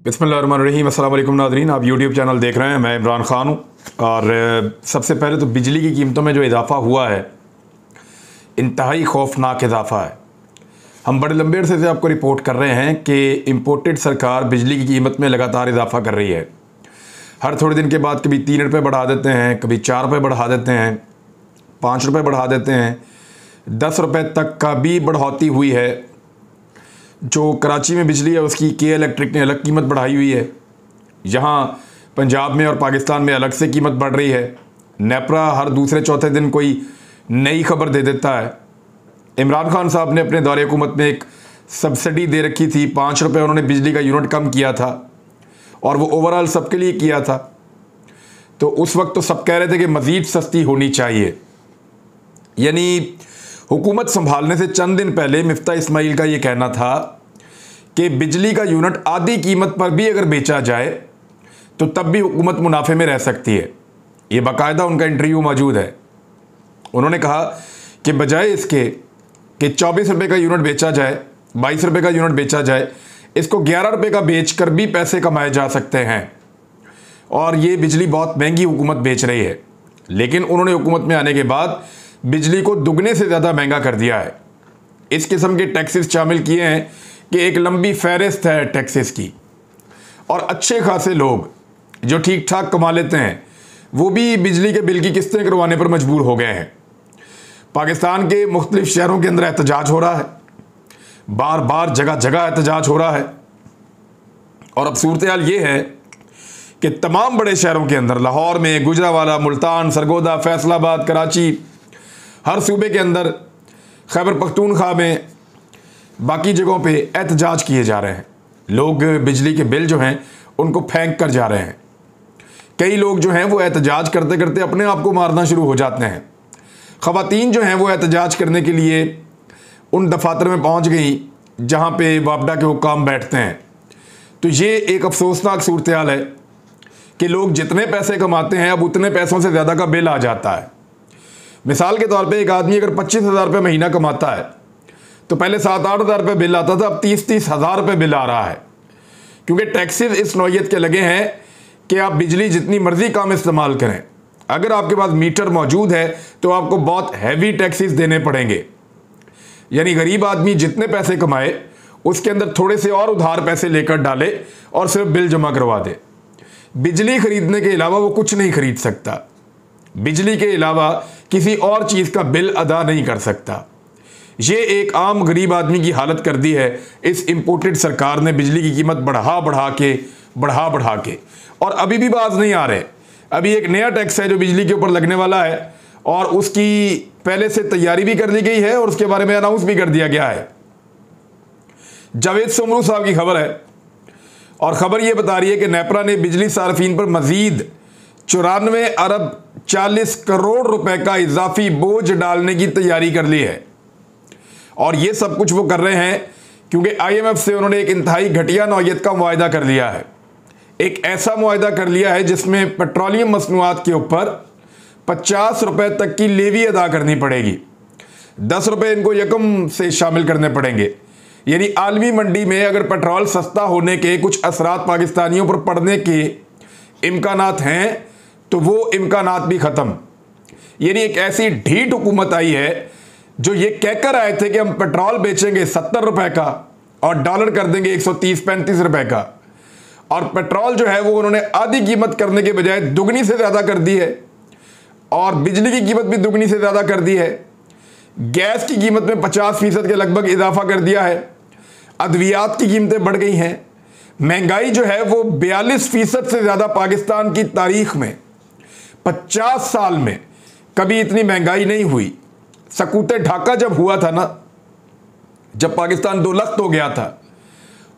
बिस्मिल्लाहिर्रहमानिर्रहीम। अस्सलाम वालेकुम नाज़रीन, आप यूट्यूब चैनल देख रहे हैं। मैं इमरान ख़ान हूँ। और सबसे पहले तो बिजली की कीमतों में जो इजाफ़ा हुआ है, इंतहाई खौफनाक इजाफ़ा है। हम बड़े लंबे अरसे से आपको रिपोर्ट कर रहे हैं कि इम्पोर्टेड सरकार बिजली की कीमत में लगातार इजाफ़ा कर रही है। हर थोड़े दिन के बाद कभी 3 रुपये बढ़ा देते हैं, कभी 4 रुपये बढ़ा देते हैं, 5 रुपये बढ़ा देते हैं, 10 रुपये तक का भी बढ़ोतरी हुई है। जो कराची में बिजली है उसकी के इलेक्ट्रिक ने अलग कीमत बढ़ाई हुई है। यहाँ पंजाब में और पाकिस्तान में अलग से कीमत बढ़ रही है। नेपरा हर दूसरे चौथे दिन कोई नई खबर दे देता है। इमरान खान साहब ने अपने दौरे हुकूमत में एक सब्सिडी दे रखी थी, 5 रुपये उन्होंने बिजली का यूनिट कम किया था और वो ओवरऑल सबके लिए किया था। तो उस वक्त तो सब कह रहे थे कि मज़ीद सस्ती होनी चाहिए। यानी हुकूमत संभालने से चंद दिन पहले मिफ्ता इस्माइल का ये कहना था कि बिजली का यूनिट आधी कीमत पर भी अगर बेचा जाए तो तब भी हुकूमत मुनाफे में रह सकती है। ये बाकायदा उनका इंटरव्यू मौजूद है। उन्होंने कहा कि बजाय इसके कि 24 रुपये का यूनिट बेचा जाए, 22 रुपये का यूनिट बेचा जाए, इसको 11 रुपये का बेच कर भी पैसे कमाए जा सकते हैं। और ये बिजली बहुत महंगी हुकूमत बेच रही है। लेकिन उन्होंने हुकूमत में आने के बाद बिजली को दुगने से ज़्यादा महंगा कर दिया है। इस किस्म के टैक्सेस शामिल किए हैं कि एक लंबी फहरिस्त है टैक्सेस की। और अच्छे खासे लोग जो ठीक ठाक कमा लेते हैं वो भी बिजली के बिल की किस्तें करवाने पर मजबूर हो गए हैं। पाकिस्तान के मुख्तलिफ शहरों के अंदर एहतजाज हो रहा है, बार बार जगह जगह एहतजाज हो रहा है। और अब सूरत हाल ये है कि तमाम बड़े शहरों के अंदर, लाहौर में, गुजरावाला, मुल्तान, सरगोदा, फैसलाबाद, कराची, हर सूबे के अंदर, खैबर पख्तूनख्वा में, बाकी जगहों पे एहतजाज किए जा रहे हैं। लोग बिजली के बिल जो हैं उनको फेंक कर जा रहे हैं। कई लोग जो हैं वो एहतजाज करते करते अपने आप को मारना शुरू हो जाते हैं। ख़वातीन जो हैं वो एहतजाज करने के लिए उन दफातर में पहुंच गई जहां पे वापडा के हुक्काम बैठते हैं। तो ये एक अफसोसनाक सूरत हाल है कि लोग जितने पैसे कमाते हैं अब उतने पैसों से ज़्यादा का बिल आ जाता है। मिसाल के तौर पे एक आदमी अगर 25,000 रुपये महीना कमाता है तो पहले 7-8 हज़ार रुपये बिल आता था, अब 30-30 हज़ार रुपये बिल आ रहा है। क्योंकि टैक्सेस इस नौइयत के लगे हैं कि आप बिजली जितनी मर्जी कम इस्तेमाल करें, अगर आपके पास मीटर मौजूद है तो आपको बहुत हैवी टैक्सेस देने पड़ेंगे। यानी गरीब आदमी जितने पैसे कमाए उसके अंदर थोड़े से और उधार पैसे लेकर डाले और सिर्फ बिल जमा करवा दे। बिजली खरीदने के अलावा वो कुछ नहीं खरीद सकता। बिजली के अलावा किसी और चीज़ का बिल अदा नहीं कर सकता। ये एक आम गरीब आदमी की हालत कर दी है इस इम्पोर्टेड सरकार ने। बिजली की कीमत बढ़ा बढ़ा के और अभी भी बाज नहीं आ रहे। अभी एक नया टैक्स है जो बिजली के ऊपर लगने वाला है और उसकी पहले से तैयारी भी कर ली गई है और उसके बारे में अनाउंस भी कर दिया गया है। जावेद सोमरू साहब की खबर है और ख़बर यह बता रही है कि नेपरा ने बिजली सार्फिन पर मज़ीद 94 अरब 40 करोड़ रुपए का इजाफी बोझ डालने की तैयारी कर ली है। और ये सब कुछ वो कर रहे हैं क्योंकि IMF से उन्होंने एक इंतहाई घटिया नौइयत का मुआहदा कर लिया है। एक ऐसा मुआहदा कर लिया है जिसमें पेट्रोलियम मसनूआत के ऊपर 50 रुपए तक की लेवी अदा करनी पड़ेगी। 10 रुपए इनको यकम से शामिल करने पड़ेंगे। यानी आलमी मंडी में अगर पेट्रोल सस्ता होने के कुछ असरात पाकिस्तानियों पर पड़ने के इम्कानात हैं तो वो इम्कानात भी ख़त्म। यानी एक ऐसी ढीठ हुकूमत आई है जो ये कहकर आए थे कि हम पेट्रोल बेचेंगे 70 रुपए का और डॉलर कर देंगे 130-135 रुपए का, और पेट्रोल जो है वो उन्होंने आधी कीमत करने के बजाय दुगनी से ज़्यादा कर दी है और बिजली की कीमत भी दुगनी से ज़्यादा कर दी है। गैस की कीमत में 50% के लगभग इजाफा कर दिया है। अद्वियात की कीमतें बढ़ गई हैं। महंगाई जो है वो 42% से ज़्यादा पाकिस्तान की तारीख में 50 साल में कभी इतनी महंगाई नहीं हुई। सकूते ढाका जब हुआ था ना, जब पाकिस्तान 2 लख्त हो गया था,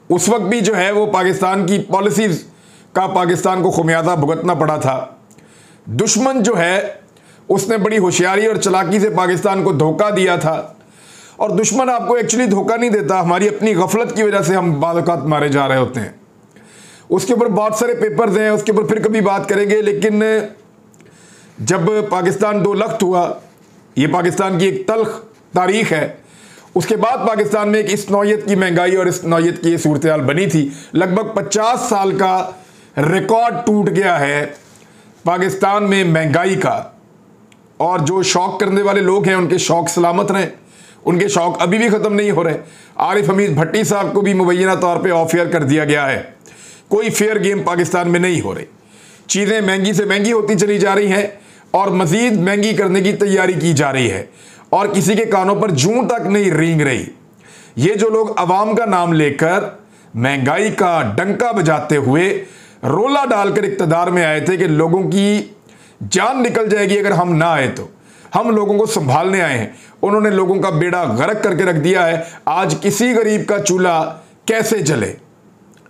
उस वक्त भी जो है वो पाकिस्तान की पॉलिसीज़ का पाकिस्तान को खुमियाजा भुगतना पड़ा था। दुश्मन जो है उसने बड़ी होशियारी और चालाकी से पाकिस्तान को धोखा दिया था। और दुश्मन आपको एक्चुअली धोखा नहीं देता, हमारी अपनी गफलत की वजह से हम बाद औक़ात मारे जा रहे होते हैं। उसके ऊपर बहुत सारे पेपर्स हैं, उसके ऊपर फिर कभी बात करेंगे। लेकिन जब पाकिस्तान 2 लख्त हुआ, ये पाकिस्तान की एक तल्ख तारीख है, उसके बाद पाकिस्तान में एक इस नौयत की महंगाई और इस नौयत की सूरत हाल बनी थी। लगभग 50 साल का रिकॉर्ड टूट गया है पाकिस्तान में महंगाई का, और जो शौक करने वाले लोग हैं उनके शौक सलामत रहें, उनके शौक अभी भी ख़त्म नहीं हो रहे। आरिफ हमीद भट्टी साहब को भी मुबैना तौर पे ऑफ एयर कर दिया गया है। कोई फेयर गेम पाकिस्तान में नहीं हो रही, चीज़ें महंगी से महंगी होती चली जा रही हैं और मज़ीद महंगी करने की तैयारी की जा रही है, और किसी के कानों पर जूं तक नहीं रेंग रही। ये जो लोग अवाम का नाम लेकर महंगाई का डंका बजाते हुए रोला डालकर इक़्तिदार में आए थे कि लोगों की जान निकल जाएगी अगर हम ना आए, तो हम लोगों को संभालने आए हैं, उन्होंने लोगों का बेड़ा गर्क करके रख दिया है। आज किसी गरीब का चूल्हा कैसे जले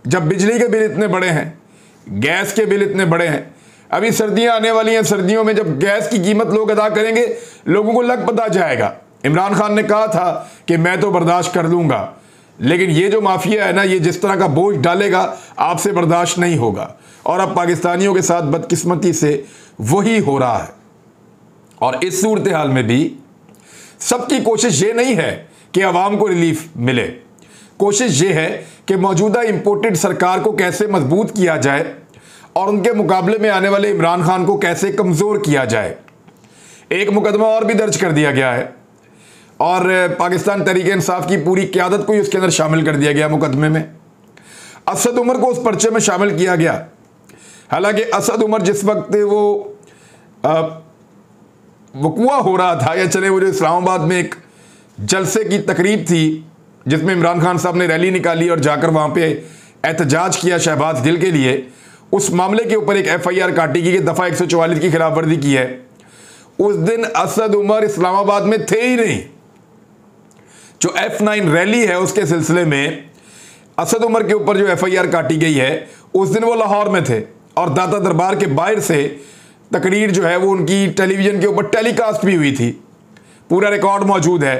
जब बिजली के बिल इतने बड़े हैं, गैस के बिल इतने बड़े हैं। अभी सर्दियां आने वाली हैं, सर्दियों में जब गैस की कीमत लोग अदा करेंगे, लोगों को लग पता जाएगा। इमरान खान ने कहा था कि मैं तो बर्दाश्त कर लूंगा, लेकिन ये जो माफिया है ना, ये जिस तरह का बोझ डालेगा आपसे बर्दाश्त नहीं होगा। और अब पाकिस्तानियों के साथ बदकिस्मती से वही हो रहा है। और इस सूरत हाल में भी सबकी कोशिश ये नहीं है कि आवाम को रिलीफ मिले, कोशिश ये है कि मौजूदा इंपोर्टेड सरकार को कैसे मजबूत किया जाए और उनके मुकाबले में आने वाले इमरान खान को कैसे कमज़ोर किया जाए। एक मुकदमा और भी दर्ज कर दिया गया है और पाकिस्तान तहरीक इंसाफ की पूरी क़यादत को ही उसके अंदर शामिल कर दिया गया मुकदमे में। असद उमर को उस पर्चे में शामिल किया गया। हालांकि असद उमर जिस वक्त वो वक़ुआ हो रहा था, या चले वो जो इस्लामाबाद में एक जलसे की तकरीब थी जिसमें इमरान खान साहब ने रैली निकाली और जाकर वहाँ पे एहतजाज किया शहबाज गिल के लिए, उस मामले के ऊपर एक FIR काटी गई कि दफ़ा 144 की खिलाफ वर्जी की है। उस दिन असद उमर इस्लामाबाद में थे ही नहीं। जो F9 रैली है उसके सिलसिले में असद उमर के ऊपर जो FIR काटी गई है, उस दिन वो लाहौर में थे और दाता दरबार के बाहर से तकरीर जो है वो उनकी टेलीविज़न के ऊपर टेलीकास्ट भी हुई थी, पूरा रिकॉर्ड मौजूद है।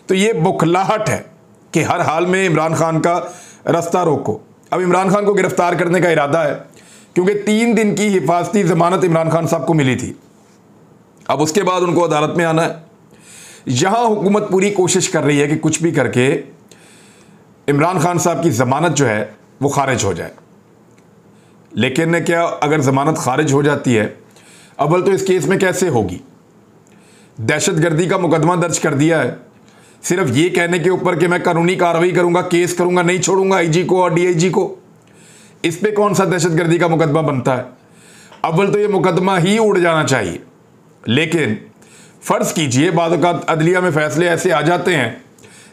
तो ये बुखलाहट है कि हर हाल में इमरान खान का रास्ता रोको। अब इमरान खान को गिरफ्तार करने का इरादा है क्योंकि 3 दिन की हिफाजती ज़मानत इमरान खान साहब को मिली थी। अब उसके बाद उनको अदालत में आना है। यहाँ हुकूमत पूरी कोशिश कर रही है कि कुछ भी करके इमरान खान साहब की ज़मानत जो है वो खारिज हो जाए। लेकिन क्या अगर ज़मानत खारिज हो जाती है, अव्वल तो इस केस में कैसे होगी? दहशतगर्दी का मुकदमा दर्ज कर दिया है, सिर्फ ये कहने के ऊपर कि मैं कानूनी कार्रवाई करूंगा, केस करूंगा, नहीं छोड़ूंगा IG को और DIG को। इस पे कौन सा दहशतगर्दी का मुकदमा बनता है? अव्वल तो ये मुकदमा ही उड़ जाना चाहिए। लेकिन फ़र्ज़ कीजिए बाद औक़ात अदलिया में फ़ैसले ऐसे आ जाते हैं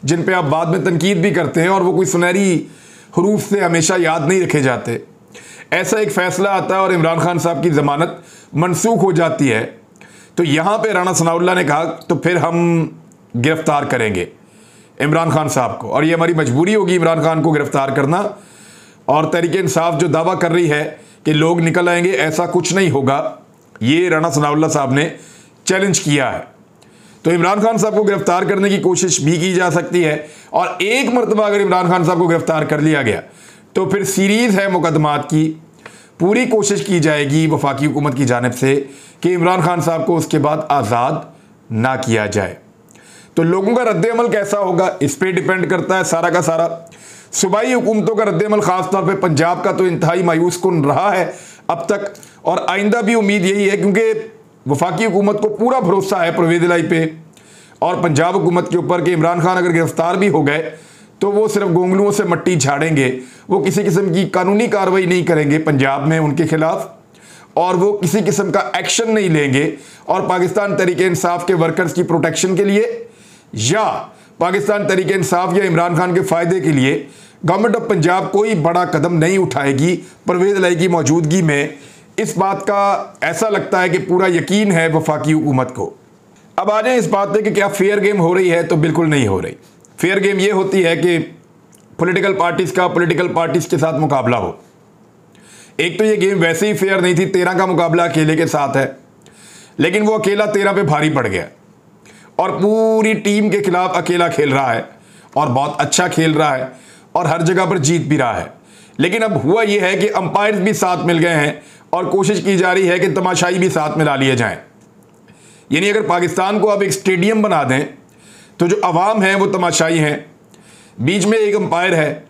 जिन पे आप बाद में तनकीद भी करते हैं और वो कोई सुनहरी हरूफ से हमेशा याद नहीं रखे जाते। ऐसा एक फ़ैसला आता है और इमरान खान साहब की ज़मानत मनसूख हो जाती है, तो यहाँ पे राना सनाउल्लाह ने कहा तो फिर हम गिरफ़्तार करेंगे इमरान खान साहब को, और ये हमारी मजबूरी होगी इमरान खान को गिरफ़्तार करना। और तहरीक इंसाफ जो दावा कर रही है कि लोग निकल आएंगे, ऐसा कुछ नहीं होगा। ये राना सनाउल्लाह साहब ने चैलेंज किया है। तो इमरान खान साहब को गिरफ़्तार करने की कोशिश भी की जा सकती है, और एक मरतबा अगर इमरान खान साहब को गिरफ़्तार कर लिया गया तो फिर सीरीज़ है मुकदमात की। पूरी कोशिश की जाएगी वफाकी हुकूमत की जानिब से कि इमरान खान साहब को उसके बाद आज़ाद ना किया जाए। तो लोगों का रद्द अमल कैसा होगा इस पर डिपेंड करता है सारा का सारा। सूबाई हुकूमतों का रद्द अमल ख़ास तौर पर पंजाब का तो इंतहाई मायूस कुन रहा है अब तक, और आइंदा भी उम्मीद यही है क्योंकि वफाकी हुकूमत को पूरा भरोसा है परवेज़ इलाही पे और पंजाब हुकूमत के ऊपर कि इमरान खान अगर गिरफ़्तार भी हो गए तो वो सिर्फ गोंगलुओं से मट्टी झाड़ेंगे, वो किसी किस्म की कानूनी कार्रवाई नहीं करेंगे पंजाब में उनके खिलाफ, और वो किसी किस्म का एक्शन नहीं लेंगे। और पाकिस्तान तहरीक इंसाफ के वर्कर्स की प्रोटेक्शन के लिए या पाकिस्तान तहरीक इंसाफ या इमरान खान के फ़ायदे के लिए गवर्नमेंट ऑफ पंजाब कोई बड़ा कदम नहीं उठाएगी परवेज़ इलाही की मौजूदगी में। इस बात का ऐसा लगता है कि पूरा यकीन है वफाकी हुकूमत को। अब आ जाए इस बात पे कि क्या फेयर गेम हो रही है, तो बिल्कुल नहीं हो रही। फेयर गेम ये होती है कि पॉलिटिकल पार्टीज़ का पॉलिटिकल पार्टीज़ के साथ मुकाबला हो। एक तो ये गेम वैसे ही फेयर नहीं थी, 13 का मुकाबला अकेले के साथ है, लेकिन वो अकेला 13 पे भारी पड़ गया और पूरी टीम के खिलाफ अकेला खेल रहा है और बहुत अच्छा खेल रहा है और हर जगह पर जीत भी रहा है। लेकिन अब हुआ ये है कि अंपायर्स भी साथ मिल गए हैं और कोशिश की जा रही है कि तमाशाई भी साथ मिला लिए जाएं। यानी अगर पाकिस्तान को अब एक स्टेडियम बना दें तो जो अवाम है वो तमाशाई हैं, बीच में एक अंपायर है,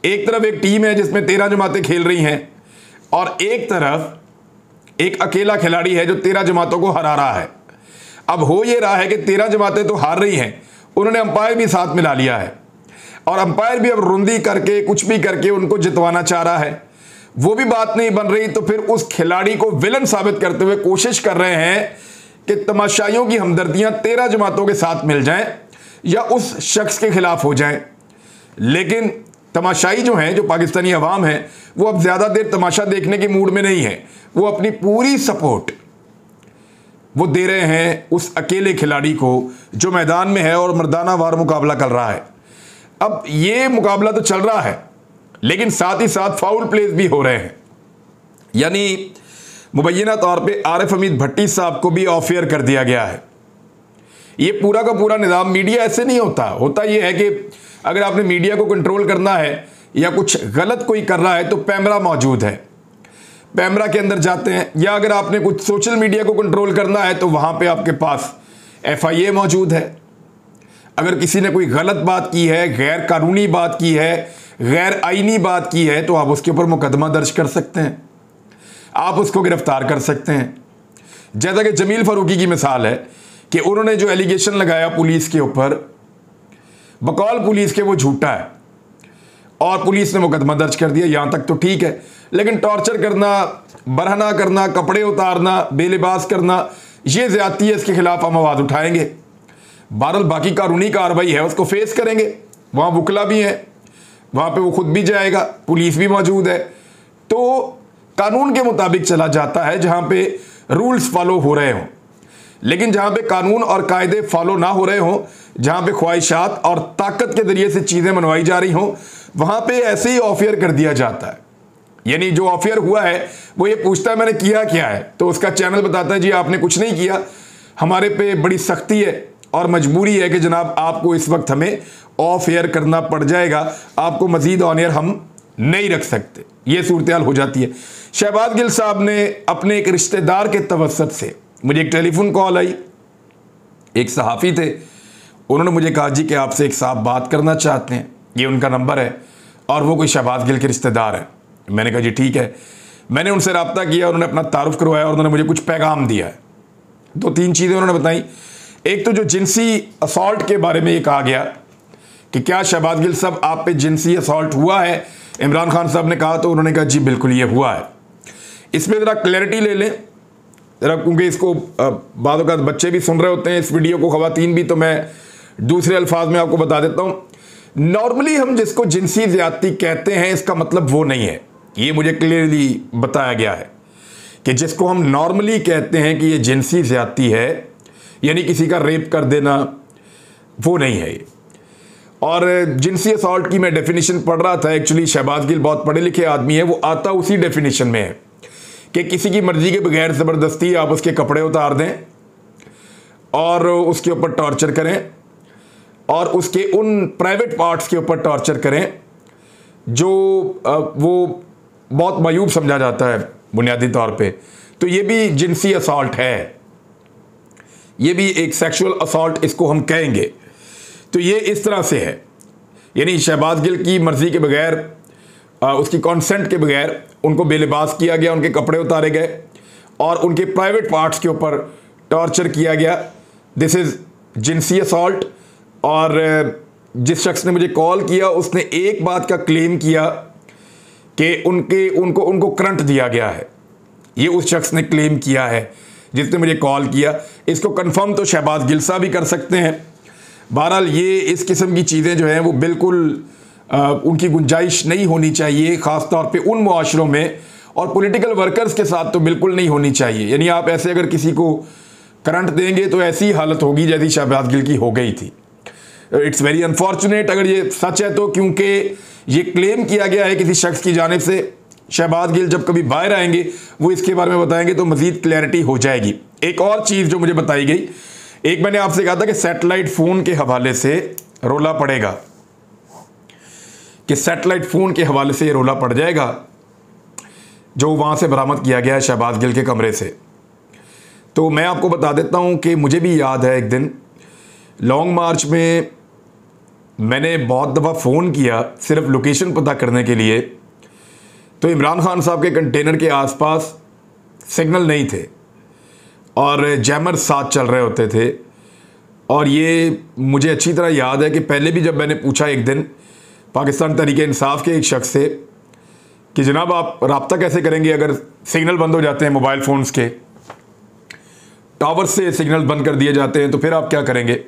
एक तरफ एक टीम है जिसमें 13 जमातें खेल रही हैं और एक तरफ एक अकेला खिलाड़ी है जो 13 जमातों को हरा रहा है। अब हो ये रहा है कि 13 जमातें तो हार रही हैं, उन्होंने अंपायर भी साथ मिला लिया है और अंपायर भी अब रुंदी करके कुछ भी करके उनको जितवाना चाह रहा है। वो भी बात नहीं बन रही तो फिर उस खिलाड़ी को विलन साबित करते हुए कोशिश कर रहे हैं कि तमाशाइयों की हमदर्दियां 13 जमातों के साथ मिल जाएं या उस शख्स के खिलाफ हो जाएं। लेकिन तमाशाई जो हैं, जो पाकिस्तानी अवाम है, वो अब ज़्यादा देर तमाशा देखने के मूड में नहीं है। वो अपनी पूरी सपोर्ट वो दे रहे हैं उस अकेले खिलाड़ी को जो मैदान में है और मर्दाना वार मुकाबला कर रहा है। अब ये मुकाबला तो चल रहा है लेकिन साथ ही साथ फाउल प्लेस भी हो रहे हैं। यानी मुबैना तौर पे आरिफ हमीद भट्टी साहब को भी ऑफ एयर कर दिया गया है। ये पूरा का पूरा निज़ाम, मीडिया ऐसे नहीं होता ये है कि अगर आपने मीडिया को कंट्रोल करना है या कुछ गलत कोई कर रहा है तो पैमरा मौजूद है, पैमरा के अंदर जाते हैं, या अगर आपने कुछ सोशल मीडिया को कंट्रोल करना है तो वहाँ पे आपके पास FIA मौजूद है। अगर किसी ने कोई गलत बात की है, गैर कानूनी बात की है, गैर आईनी बात की है तो आप उसके ऊपर मुकदमा दर्ज कर सकते हैं, आप उसको गिरफ्तार कर सकते हैं। जैसा कि जमील फारूकी की मिसाल है कि उन्होंने जो एलिगेशन लगाया पुलिस के ऊपर, बकौल पुलिस के वो झूठा है और पुलिस ने मुकदमा दर्ज कर दिया, यहां तक तो ठीक है। लेकिन टॉर्चर करना, बरहना करना, कपड़े उतारना, बेलिबास करना, ये ज्यादती है, इसके खिलाफ हम आवाज़ उठाएंगे। बहरहाल बाकी कानूनी कार्रवाई है उसको फेस करेंगे, वहाँ वकला भी हैं, वहाँ पे वो खुद भी जाएगा, पुलिस भी मौजूद है। तो कानून के मुताबिक चला जाता है जहाँ पे रूल्स फॉलो हो रहे हों। लेकिन जहाँ पे कानून और कायदे फॉलो ना हो रहे हों, जहाँ पे ख्वाहिशात और ताकत के ज़रिए से चीज़ें मनवाई जा रही हों, वहाँ पे ऐसे ही ऑफियर कर दिया जाता है। यानी जो ऑफियर हुआ है वो ये पूछता है मैंने किया क्या है, तो उसका चैनल बताता है जी आपने कुछ नहीं किया, हमारे पे बड़ी सख्ती है और मजबूरी है कि जनाब आपको इस वक्त हमें ऑफ एयर करना पड़ जाएगा, आपको मजीद ऑन एयर हम नहीं रख सकते। ये सूरत हो जाती है। शहबाज गिल साहब ने अपने एक रिश्तेदार के तवस्सुत से, मुझे एक टेलीफोन कॉल आई, एक सहाफ़ी थे, उन्होंने मुझे कहा जी कि आपसे एक साहब बात करना चाहते हैं, ये उनका नंबर है और वो कोई शहबाज गिल के रिश्तेदार है। मैंने कहा जी ठीक है। मैंने उनसे रब्ता किया, उन्होंने अपना तारुफ करवाया और उन्होंने मुझे कुछ पैगाम दिया है। 2-3 चीज़ें उन्होंने बताई। एक तो जो जिनसी असॉल्ट के बारे में ये कहा गया कि क्या शहबाज गिल साहब आप पे जिनसी असॉल्ट हुआ है, इमरान खान साहब ने कहा, तो उन्होंने कहा जी बिल्कुल ये हुआ है। इसमें ज़रा क्लैरिटी ले लें ज़रा, क्योंकि इसको बाद वक़्त बच्चे भी सुन रहे होते हैं इस वीडियो को, ख़वातीन भी, तो मैं दूसरे अल्फाज में आपको बता देता हूँ। नॉर्मली हम जिसको जिनसी ज़्यादती कहते हैं इसका मतलब वो नहीं है, ये मुझे क्लियरली बताया गया है कि जिसको हम नॉर्मली कहते हैं कि ये जिनसी ज़्यादती है, यानी किसी का रेप कर देना, वो नहीं है ये। और जिनसी असॉल्ट की मैं डेफिनेशन पढ़ रहा था, एक्चुअली शहबाज गिल बहुत पढ़े लिखे आदमी है, वो आता उसी डेफिनेशन में है कि किसी की मर्जी के बगैर ज़बरदस्ती आप उसके कपड़े उतार दें और उसके ऊपर टॉर्चर करें और उसके उन प्राइवेट पार्ट्स के ऊपर टॉर्चर करें जो वो बहुत मायूब समझा जाता है बुनियादी तौर पे। तो ये भी जिनसी असॉल्ट है, ये भी एक सेक्सुअल असॉल्ट इसको हम कहेंगे। तो ये इस तरह से है, यानी शहबाज गिल की मर्ज़ी के बगैर, उसकी कॉन्सेंट के बगैर उनको बेलिबास किया गया, उनके कपड़े उतारे गए और उनके प्राइवेट पार्ट्स के ऊपर टॉर्चर किया गया। दिस इज़ जिनसी असॉल्ट। और जिस शख्स ने मुझे कॉल किया उसने एक बात का क्लेम किया कि उनको करंट दिया गया है, ये उस शख्स ने क्लेम किया है जिसने मुझे कॉल किया। इसको कंफर्म तो शहबाज गिल साहब भी कर सकते हैं। बहरहाल ये इस किस्म की चीज़ें जो हैं वो बिल्कुल उनकी गुंजाइश नहीं होनी चाहिए, ख़ास तौर पे उन मुआशरों में और पॉलिटिकल वर्कर्स के साथ तो बिल्कुल नहीं होनी चाहिए। यानी आप ऐसे अगर किसी को करंट देंगे तो ऐसी हालत होगी जैसी शहबाज गिल की हो गई थी। इट्स वेरी अनफॉर्चुनेट अगर ये सच है तो, क्योंकि ये क्लेम किया गया है किसी शख्स की जानिब से। शहबाज गिल जब कभी बाहर आएंगे वो इसके बारे में बताएंगे तो मज़ीद क्लैरिटी हो जाएगी। एक और चीज़ जो मुझे बताई गई, एक मैंने आपसे कहा था कि सैटेलाइट फ़ोन के हवाले से रोला पड़ेगा, कि सैटेलाइट फ़ोन के हवाले से ये रोला पड़ जाएगा जो वहाँ से बरामद किया गया है शहबाज गिल के कमरे से। तो मैं आपको बता देता हूँ कि मुझे भी याद है एक दिन लॉन्ग मार्च में मैंने बहुत दफ़ा फ़ोन किया सिर्फ लोकेशन पता करने के लिए, तो इमरान खान साहब के कंटेनर के आसपास सिग्नल नहीं थे और जैमर साथ चल रहे होते थे। और ये मुझे अच्छी तरह याद है कि पहले भी जब मैंने पूछा एक दिन पाकिस्तान तहरीक-ए-इंसाफ के एक शख्स से कि जनाब आप राब्ता कैसे करेंगे अगर सिग्नल बंद हो जाते हैं, मोबाइल फ़ोन्स के टावर से सिग्नल बंद कर दिए जाते हैं तो फिर आप क्या करेंगे?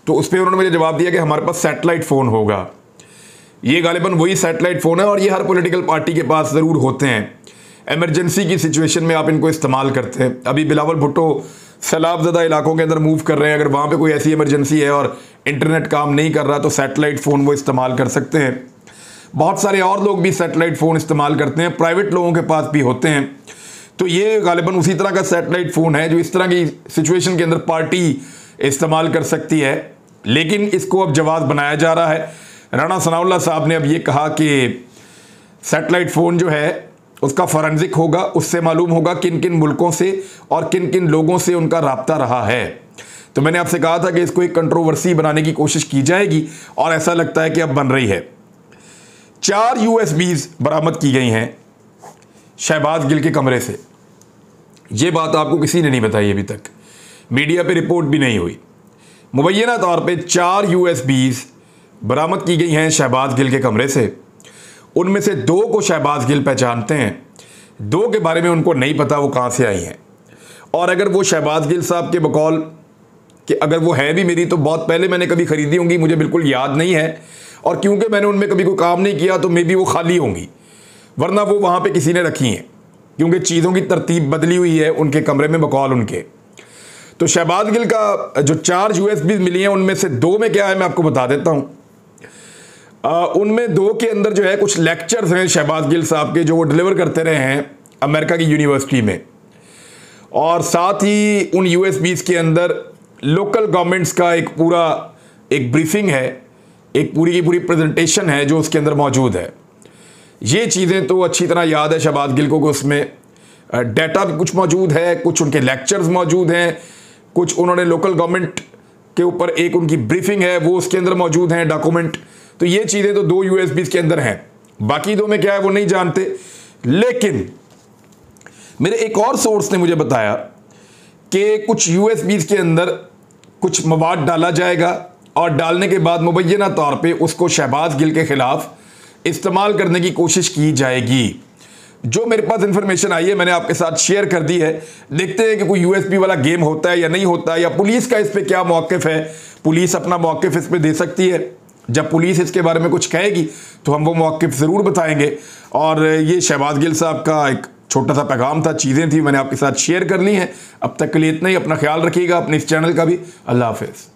तो उस पर उन्होंने मुझे जवाब दिया कि हमारे पास सैटेलाइट फ़ोन होगा। ये गालिबन वही सैटेलाइट फ़ोन है और ये हर पॉलिटिकल पार्टी के पास ज़रूर होते हैं। एमरजेंसी की सिचुएशन में आप इनको इस्तेमाल करते हैं। अभी बिलावल भुट्टो सैलाब ज़दा इलाकों के अंदर मूव कर रहे हैं, अगर वहाँ पे कोई ऐसी इमरजेंसी है और इंटरनेट काम नहीं कर रहा तो सैटेलाइट फ़ोन वो इस्तेमाल कर सकते हैं। बहुत सारे और लोग भी सैटेलाइट फ़ोन इस्तेमाल करते हैं, प्राइवेट लोगों के पास भी होते हैं। तो ये गालिबन उसी तरह का सैटेलाइट फ़ोन है जो इस तरह की सिचुएशन के अंदर पार्टी इस्तेमाल कर सकती है, लेकिन इसको अब जवाब बनाया जा रहा है। राणा सनाउल्लाह साहब ने अब ये कहा कि सैटेलाइट फ़ोन जो है उसका फॉरेंसिक होगा, उससे मालूम होगा किन किन मुल्कों से और किन किन लोगों से उनका राब्ता रहा है। तो मैंने आपसे कहा था कि इसको एक कंट्रोवर्सी बनाने की कोशिश की जाएगी और ऐसा लगता है कि अब बन रही है। 4 USBs बरामद की गई हैं शहबाज गिल के कमरे से। ये बात आपको किसी ने नहीं बताई अभी तक, मीडिया पे रिपोर्ट भी नहीं हुई। मुबैना तौर पे 4 USBs बरामद की गई हैं शहबाज गिल के कमरे से। उनमें से 2 को शहबाज गिल पहचानते हैं, 2 के बारे में उनको नहीं पता वो कहाँ से आई हैं। और अगर वो शहबाज गिल साहब के बकौल कि अगर वो है भी मेरी तो बहुत पहले मैंने कभी ख़रीदी होंगी, मुझे बिल्कुल याद नहीं है। और क्योंकि मैंने उनमें कभी कोई काम नहीं किया तो मे बी वो खाली होंगी, वरना वो वहाँ पे किसी ने रखी हैं, क्योंकि चीज़ों की तरतीब बदली हुई है उनके कमरे में बकौल उनके। तो शहबाज गिल का जो 4 USB मिली हैं उनमें से 2 में क्या है मैं आपको बता देता हूँ। उनमें 2 के अंदर जो है कुछ लेक्चर्स हैं शहबाज गिल साहब के जो वो डिलीवर करते रहे हैं अमेरिका की यूनिवर्सिटी में, और साथ ही उन USBs के अंदर लोकल गवर्नमेंट्स का एक ब्रीफिंग है, एक पूरी की पूरी प्रेजेंटेशन है जो उसके अंदर मौजूद है। ये चीज़ें तो अच्छी तरह याद है शहबाज गिल को कि उसमें डाटा भी कुछ मौजूद है, कुछ उनके लेक्चर्स मौजूद हैं, कुछ उन्होंने लोकल गवर्नमेंट के ऊपर एक उनकी ब्रीफिंग है वो उसके अंदर मौजूद हैं डॉक्यूमेंट। तो ये चीज़ें तो 2 USBs के अंदर हैं, बाकी 2 में क्या है वो नहीं जानते। लेकिन मेरे एक और सोर्स ने मुझे बताया कि कुछ USBs के अंदर कुछ मवाद डाला जाएगा और डालने के बाद मुबैना तौर पे उसको शहबाज गिल के ख़िलाफ़ इस्तेमाल करने की कोशिश की जाएगी। जो मेरे पास इंफॉर्मेशन आई है मैंने आपके साथ शेयर कर दी है। देखते हैं कि कोई USB वाला गेम होता है या नहीं होता है, या पुलिस का इस पर क्या मौक़िफ़ है। पुलिस अपना मौक़िफ़ इस पर दे सकती है, जब पुलिस इसके बारे में कुछ कहेगी तो हम वो मौक़िफ़ ज़रूर बताएंगे। और ये शहबाज गिल साहब का एक छोटा सा पैगाम था, चीज़ें थी, मैंने आपके साथ शेयर कर ली हैं। अब तक के लिए इतना ही। अपना ख्याल रखिएगा, अपने इस चैनल का भी। अल्लाह हाफ़िज़।